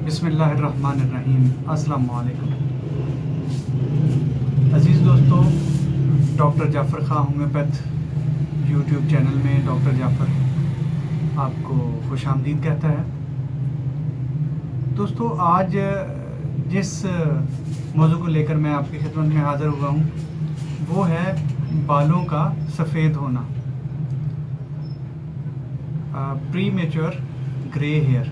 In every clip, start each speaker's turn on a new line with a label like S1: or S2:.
S1: बिस्मिल्लाहिर्रहमानिर्रहीम। अस्सलाम वालेकुम। अज़ीज़ दोस्तों, doctor Jafar Khan homeopath YouTube channel में डॉक्टर जाफ़र आपको खुशामदीद कहता है। दोस्तों, आज जिस मौजू को लेकर मैं आपकी खिदमत में हाज़िर हुआ हूँ वो है बालों का सफ़ेद होना, प्री मेच्योर ग्रे हेयर।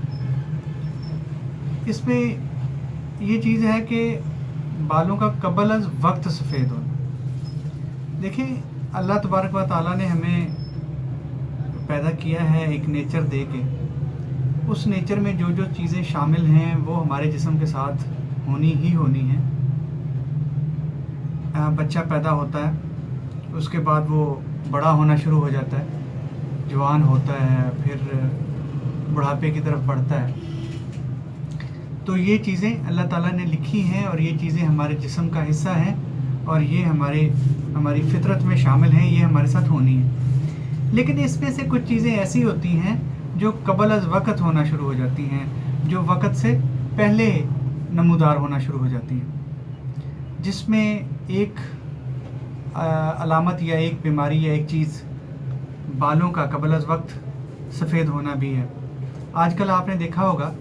S1: इसमें ये चीज़ है कि बालों का कबल अज़ वक्त सफ़ेद होना। देखिए, अल्लाह तबारक व तआला ने हमें पैदा किया है एक नेचर दे के। उस नेचर में जो जो चीज़ें शामिल हैं वो हमारे जिस्म के साथ होनी ही होनी हैं। बच्चा पैदा होता है, उसके बाद वो बड़ा होना शुरू हो जाता है, जवान होता है, फिर बुढ़ापे की तरफ बढ़ता है। तो ये चीज़ें अल्लाह ताला ने लिखी हैं और ये चीज़ें हमारे जिस्म का हिस्सा हैं और ये हमारी फितरत में शामिल हैं, ये हमारे साथ होनी है। लेकिन इसमें से कुछ चीज़ें ऐसी होती हैं जो कबल अज़ वक़्त होना शुरू हो जाती हैं, जो वक़्त से पहले नमूदार होना शुरू हो जाती हैं, जिसमें एक अलामत या एक बीमारी या एक चीज़ बालों का कबल अज़ वक़्त सफ़ेद होना भी है। आजकल आपने देखा होगा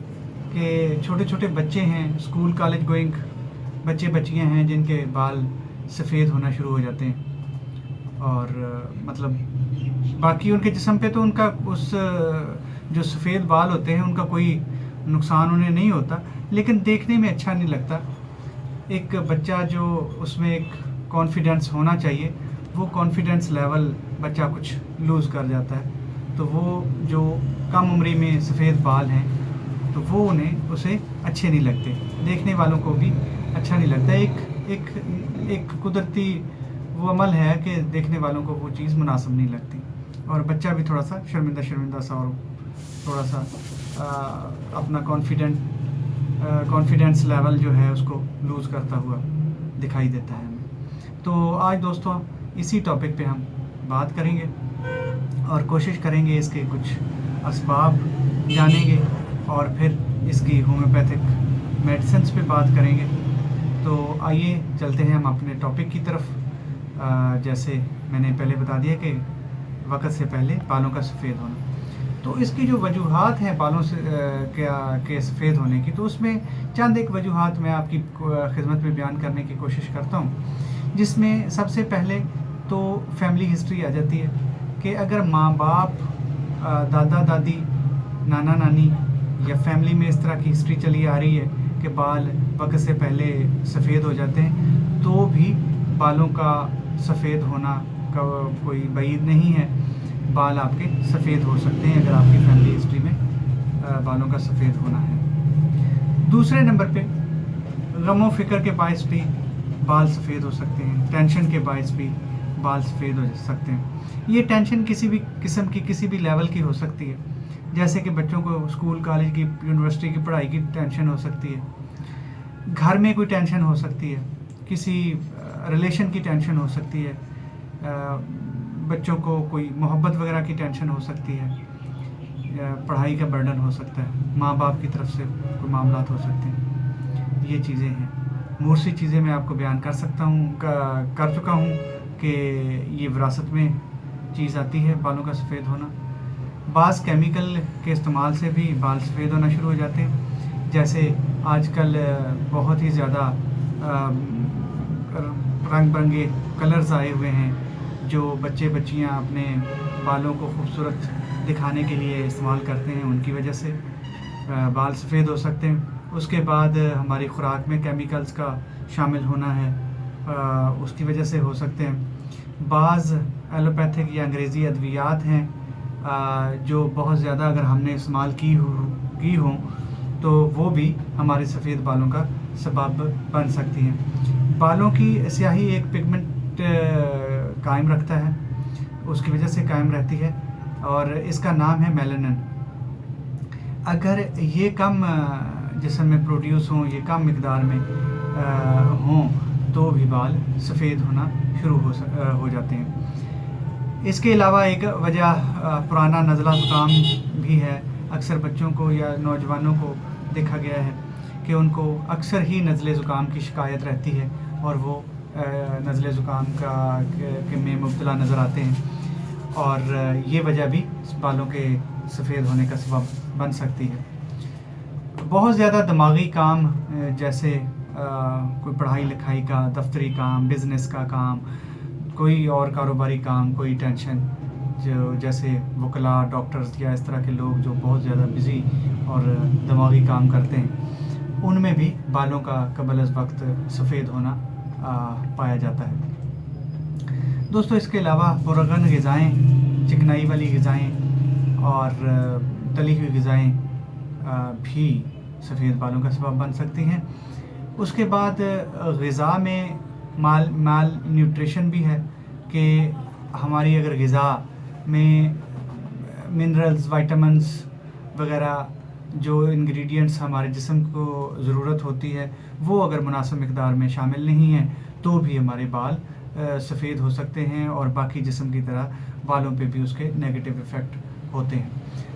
S1: कि छोटे छोटे बच्चे हैं, स्कूल कॉलेज गोइंग बच्चे बच्चियां हैं जिनके बाल सफ़ेद होना शुरू हो जाते हैं और मतलब बाकी उनके जिस्म पे तो उनका उस जो सफ़ेद बाल होते हैं उनका कोई नुकसान उन्हें नहीं होता, लेकिन देखने में अच्छा नहीं लगता। एक बच्चा जो उसमें एक कॉन्फिडेंस होना चाहिए, वो कॉन्फिडेंस लेवल बच्चा कुछ लूज़ कर जाता है, तो वो जो कम उम्री में सफ़ेद बाल हैं तो वो उसे अच्छे नहीं लगते, देखने वालों को भी अच्छा नहीं लगता। एक कुदरती वो अमल है कि देखने वालों को वो चीज़ मुनासिब नहीं लगती और बच्चा भी थोड़ा सा शर्मिंदा सा और थोड़ा सा अपना कॉन्फिडेंस लेवल जो है उसको लूज़ करता हुआ दिखाई देता है हमें। तो आज दोस्तों इसी टॉपिक पे हम बात करेंगे और कोशिश करेंगे इसके कुछ असबाब जानेंगे और फिर इसकी होम्योपैथिक मेडिसिन्स पे बात करेंगे। तो आइए चलते हैं हम अपने टॉपिक की तरफ। जैसे मैंने पहले बता दिया कि वक़्त से पहले बालों का सफ़ेद होना, तो इसकी जो वजूहात हैं बालों से के सफ़ेद होने की, तो उसमें चंद एक वजूहात मैं आपकी खिदमत में बयान करने की कोशिश करता हूँ, जिसमें सबसे पहले तो फैमिली हिस्ट्री आ जाती है कि अगर माँ बाप, दादा दादी, नाना नानी या फैमिली में इस तरह की हिस्ट्री चली आ रही है कि बाल वक़्त से पहले सफ़ेद हो जाते हैं, तो भी बालों का सफ़ेद होना का कोई बईद नहीं है। बाल आपके सफ़ेद हो सकते हैं अगर आपकी फैमिली हिस्ट्री में बालों का सफ़ेद होना है। दूसरे नंबर पे गम फ़िक्र के बायस भी बाल सफ़ेद हो सकते हैं, टेंशन के बायस भी बाल सफ़ेद हो सकते हैं। ये टेंशन किसी भी किस्म की, किसी भी लेवल की हो सकती है, जैसे कि बच्चों को स्कूल कॉलेज की, यूनिवर्सिटी की पढ़ाई की टेंशन हो सकती है, घर में कोई टेंशन हो सकती है, किसी रिलेशन की टेंशन हो सकती है, बच्चों को कोई मोहब्बत वगैरह की टेंशन हो सकती है, पढ़ाई का बर्डन हो सकता है, माँ बाप की तरफ से कोई मामलात हो सकते हैं। ये चीज़ें हैं, बहुत सी चीज़ें मैं आपको बयान कर सकता हूँ, कर चुका हूँ कि ये विरासत में चीज़ आती है बालों का सफ़ेद होना। बाज़ केमिकल के इस्तेमाल से भी बाल सफ़ेद होना शुरू हो जाते हैं, जैसे आजकल बहुत ही ज़्यादा रंग बिरंगे कलर्स आए हुए हैं जो बच्चे बच्चियां अपने बालों को खूबसूरत दिखाने के लिए इस्तेमाल करते हैं, उनकी वजह से बाल सफ़ेद हो सकते हैं। उसके बाद हमारी ख़ुराक में केमिकल्स का शामिल होना है, उसकी वजह से हो सकते हैं। बाज़ एलोपैथिक या अंग्रेज़ी अद्वियात हैं जो बहुत ज़्यादा अगर हमने इस्तेमाल की हो तो वो भी हमारे सफ़ेद बालों का सबब बन सकती हैं। बालों की स्याही एक पिगमेंट कायम रखता है, उसकी वजह से कायम रहती है और इसका नाम है मेलानिन। अगर ये कम जिस्म में प्रोड्यूस हों, ये कम मिकदार में हों, तो भी बाल सफ़ेद होना शुरू हो जाते हैं। इसके अलावा एक वजह पुराना नज़ला ज़ुकाम भी है। अक्सर बच्चों को या नौजवानों को देखा गया है कि उनको अक्सर ही नज़ले ज़ुकाम की शिकायत रहती है और वो नज़ले ज़ुकाम में मुब्तला नज़र आते हैं, और ये वजह भी बालों के सफ़ेद होने का सबब बन सकती है। बहुत ज़्यादा दिमागी काम जैसे कोई पढ़ाई लिखाई का, दफ्तरी काम, बिज़नेस का काम, कोई और कारोबारी काम, कोई टेंशन, जो जैसे वकला, डॉक्टर्स या इस तरह के लोग जो बहुत ज़्यादा बिज़ी और दिमागी काम करते हैं, उनमें भी बालों का क़ब्ल अज़ वक्त सफ़ेद होना पाया जाता है। दोस्तों, इसके अलावा पुरगन ग़िज़ाएँ, चिकनाई वाली ग़िज़ाएँ और तली हुई ग़िज़ाएँ भी सफ़ेद बालों का सबब बन सकती हैं। उसके बाद ग़िज़ा में माल न्यूट्रिशन भी है कि हमारी अगर ग़िज़ा में मिनरल्स, विटामिन्स वगैरह जो इंग्रेडिएंट्स हमारे जिस्म को ज़रूरत होती है वो अगर मुनासिब मिक़दार में शामिल नहीं है तो भी हमारे बाल सफ़ेद हो सकते हैं और बाकी जिस्म की तरह बालों पे भी उसके नेगेटिव इफ़ेक्ट होते हैं।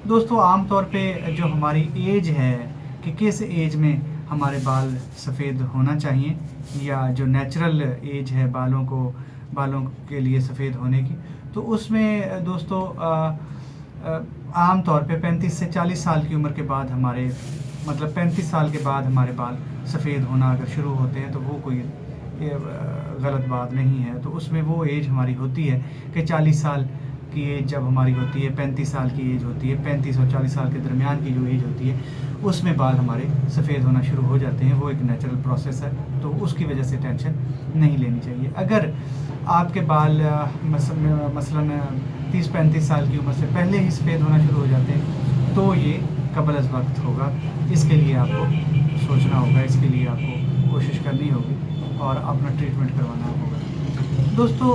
S1: दोस्तों, आम तौर पे जो हमारी एज है कि किस एज में हमारे बाल सफ़ेद होना चाहिए, या जो नेचुरल एज है बालों के लिए सफ़ेद होने की, तो उसमें दोस्तों आम तौर पे 35 से 40 साल की उम्र के बाद 35 साल के बाद हमारे बाल सफ़ेद होना अगर शुरू होते हैं तो वो कोई गलत बात नहीं है। तो उसमें वो एज हमारी होती है कि 40 साल की एज जब हमारी होती है, 35 साल की एज होती है, 35 और 40 साल के दरमियान की जो एज होती है उसमें बाल हमारे सफ़ेद होना शुरू हो जाते हैं। वो एक नेचुरल प्रोसेस है, तो उसकी वजह से टेंशन नहीं लेनी चाहिए। अगर आपके बाल मसलन 30-35 साल की उम्र से पहले ही सफ़ेद होना शुरू हो जाते हैं तो ये क़ब्ल अज़ वक्त होगा। इसके लिए आपको सोचना होगा, इसके लिए आपको कोशिश करनी होगी और अपना ट्रीटमेंट करवाना होगा। दोस्तों,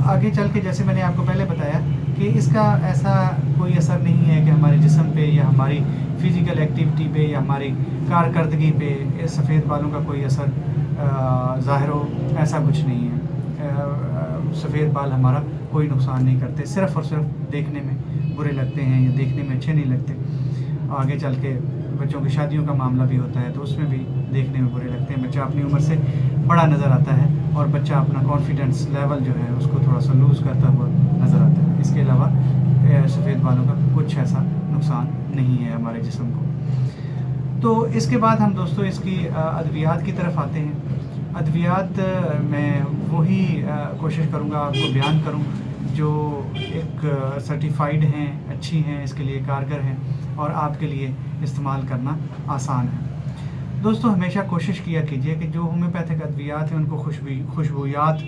S1: आगे चल के जैसे मैंने आपको पहले बताया कि इसका ऐसा कोई असर नहीं है कि हमारे जिस्म पे या हमारी फ़िज़िकल एक्टिविटी पे या हमारी कारकर्दगी पे सफ़ेद बालों का कोई असर ज़ाहिर हो, ऐसा कुछ नहीं है। सफ़ेद बाल हमारा कोई नुकसान नहीं करते, सिर्फ़ और सिर्फ देखने में बुरे लगते हैं या देखने में अच्छे नहीं लगते। आगे चल के बच्चों की शादियों का मामला भी होता है तो उसमें भी देखने में बुरे लगते हैं। बच्चा अपनी उम्र से बड़ा नज़र आता है और बच्चा अपना कॉन्फिडेंस लेवल जो है उसको थोड़ा सा लूज़ करता हुआ नज़र आता है। इसके अलावा सफ़ेद बालों का कुछ ऐसा नुकसान नहीं है हमारे जिस्म को। तो इसके बाद हम दोस्तों इसकी अद्वियात की तरफ आते हैं। अद्वियात मैं वही कोशिश करूँगा आपको बयान करूँ जो एक सर्टिफाइड हैं, अच्छी हैं, इसके लिए कारगर हैं और आपके लिए इस्तेमाल करना आसान है। दोस्तों, हमेशा कोशिश किया कीजिए कि जो होम्योपैथिक अद्वियात हैं उनको खुशबूयात,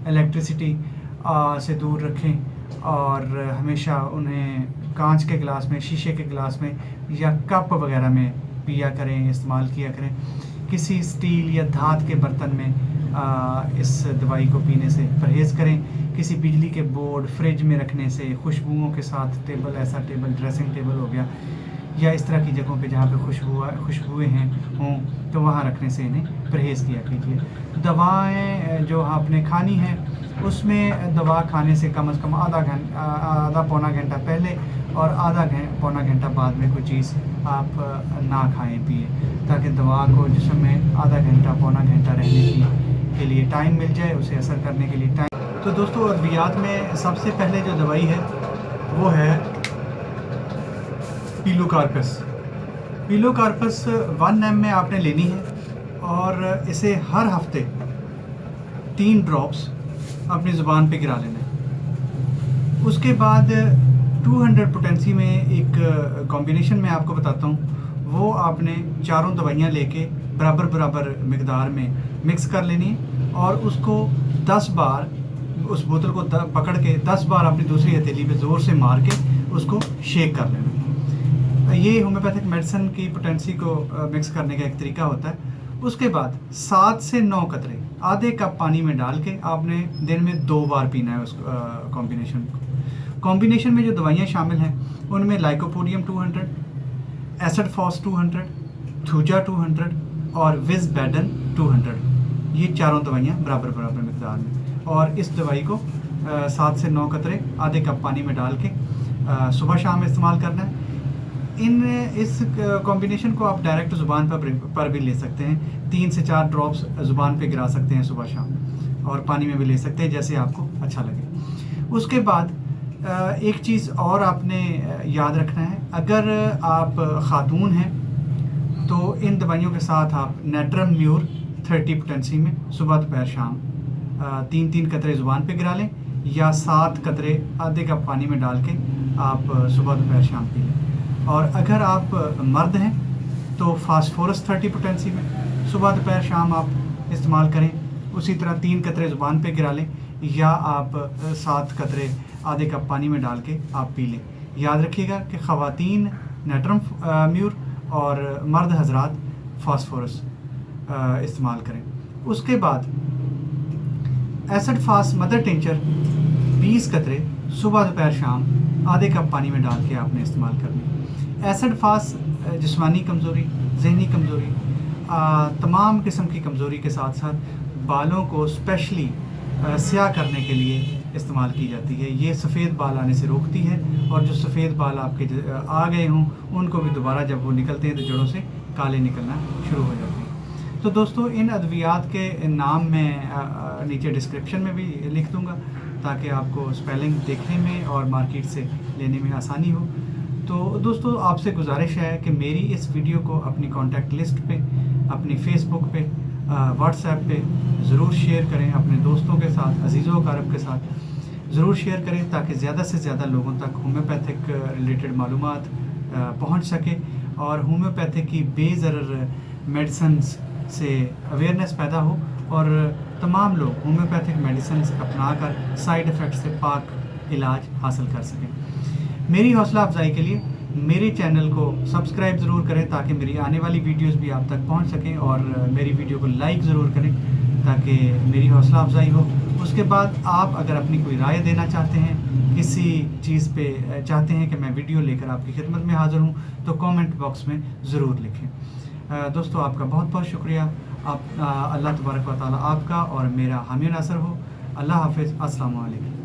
S1: इलेक्ट्रिसिटी से दूर रखें और हमेशा उन्हें कांच के गिलास में, शीशे के गिलास में या कप वगैरह में पिया करें, इस्तेमाल किया करें। किसी स्टील या धात के बर्तन में इस दवाई को पीने से परहेज़ करें। किसी बिजली के बोर्ड, फ्रिज में रखने से, खुशबुओं के साथ टेबल, ऐसा टेबल ड्रेसिंग टेबल हो गया या इस तरह की जगहों पे जहाँ पे खुशबुएँ हों तो वहाँ रखने से इन्हें परहेज़ किया कीजिए। दवाएं जो आपने खानी हैं उसमें दवा खाने से कम आधा पौना घंटा पहले और पौना घंटा बाद में कोई चीज़ आप ना खाएं पिए, ताकि दवा को जिस्म में आधा घंटा पौना घंटा रहने के लिए टाइम मिल जाए, उसे असर करने के लिए टाइम। तो दोस्तों, अद्वियात में सबसे पहले जो दवाई है वो है पिलोकार्पस। पिलोकार्पस 1 ml में आपने लेनी है और इसे हर हफ्ते 3 ड्रॉप्स अपनी ज़ुबान पे गिरा लेना है। उसके बाद 200 पोटेंसी में एक कॉम्बिनेशन में आपको बताता हूँ, वो आपने चारों दवाइयाँ लेके बराबर मिकदार में मिक्स कर लेनी है और उसको 10 बार, उस बोतल को पकड़ के 10 बार अपनी दूसरी हथेली पे ज़ोर से मार के उसको शेक कर लेना। ये होम्योपैथिक मेडिसिन की पोटेंसी को मिक्स करने का एक तरीका होता है। उसके बाद 7 से 9 कतरे आधे कप पानी में डाल के आपने दिन में 2 बार पीना है उस कॉम्बिनेशन में जो दवाइयाँ शामिल हैं उनमें लाइकोपोडियम 200, एसिडफॉस 200, थूजा 200 और विज़बेडन 200। ये चारों दवाइयाँ बराबर मिकदार में, और इस दवाई को 7 से 9 कतरे आधे कप पानी में डाल के सुबह शाम इस्तेमाल करना है। इस कॉम्बिनेशन को आप डायरेक्ट ज़ुबान पर भी ले सकते हैं। 3 से 4 ड्रॉप्स ज़ुबान पे गिरा सकते हैं सुबह शाम, और पानी में भी ले सकते हैं, जैसे आपको अच्छा लगे। उसके बाद एक चीज़ और आपने याद रखना है, अगर आप ख़ातून हैं तो इन दवाइयों के साथ आप नेट्रम म्यूर 30 पोटेंसी में सुबह दोपहर शाम 3-3 कतरे ज़ुबान पे गिरा लें, या 7 कतरे आधे कप पानी में डाल के आप सुबह दोपहर शाम पी लें। और अगर आप मर्द हैं तो फास्फोरस 30 पोटेंसी में सुबह दोपहर शाम आप इस्तेमाल करें। उसी तरह 3 कतरे ज़ुबान पे गिरा लें, या आप 7 कतरे आधे कप पानी में डाल के आप पी लें। याद रखिएगा कि ख़वातीन नेट्रम म्यूर और मर्द हजरात फास्फोरस इस्तेमाल करें। उसके बाद एसिड फास्ट मदर टिंचर 20 कतरे सुबह दोपहर शाम आधे कप पानी में डाल के आपने इस्तेमाल करनी। एसिड फास्ट जिस्मानी कमज़ोरी, जहनी कमज़ोरी, तमाम किस्म की कमज़ोरी के साथ साथ बालों को स्पेशली स्याह करने के लिए इस्तेमाल की जाती है। ये सफ़ेद बाल आने से रोकती है, और जो सफ़ेद बाल आपके आ गए हों उनको भी दोबारा जब वो निकलते हैं तो जड़ों से काले निकलना शुरू हो जाते हैं। तो दोस्तों, इन अद्वियात के नाम मैं नीचे डिस्क्रिप्शन में भी लिख दूँगा, ताकि आपको स्पेलिंग देखने में और मार्केट से लेने में आसानी हो। तो दोस्तों, आपसे गुजारिश है कि मेरी इस वीडियो को अपनी कॉन्टैक्ट लिस्ट पे, अपनी फेसबुक पे, व्हाट्सएप पे ज़रूर शेयर करें, अपने दोस्तों के साथ, अजीज़ों कारब के साथ ज़रूर शेयर करें, ताकि ज़्यादा से ज़्यादा लोगों तक होम्योपैथिक रिलेटेड मालूमात पहुंच सके, और होम्योपैथिक की बेज़रर मेडिसिन्स से अवेयरनेस पैदा हो, और तमाम लोग होम्योपैथिक मेडिसिन अपना कर साइड इफ़ेक्ट से पाक इलाज हासिल कर सकें। मेरी हौसला अफजाई के लिए मेरे चैनल को सब्सक्राइब ज़रूर करें, ताकि मेरी आने वाली वीडियोस भी आप तक पहुंच सकें, और मेरी वीडियो को लाइक ज़रूर करें ताकि मेरी हौसला अफजाई हो। उसके बाद आप अगर अपनी कोई राय देना चाहते हैं, किसी चीज़ पे चाहते हैं कि मैं वीडियो लेकर आपकी खिदमत में हाज़िर हूँ, तो कमेंट बॉक्स में ज़रूर लिखें। दोस्तों, आपका बहुत बहुत शुक्रिया। आप अल्लाह तबारक व तआला आपका और मेरा हामी नासर हो। अल्लाह हाफ़िज़। अस्सलामु अलैकुम।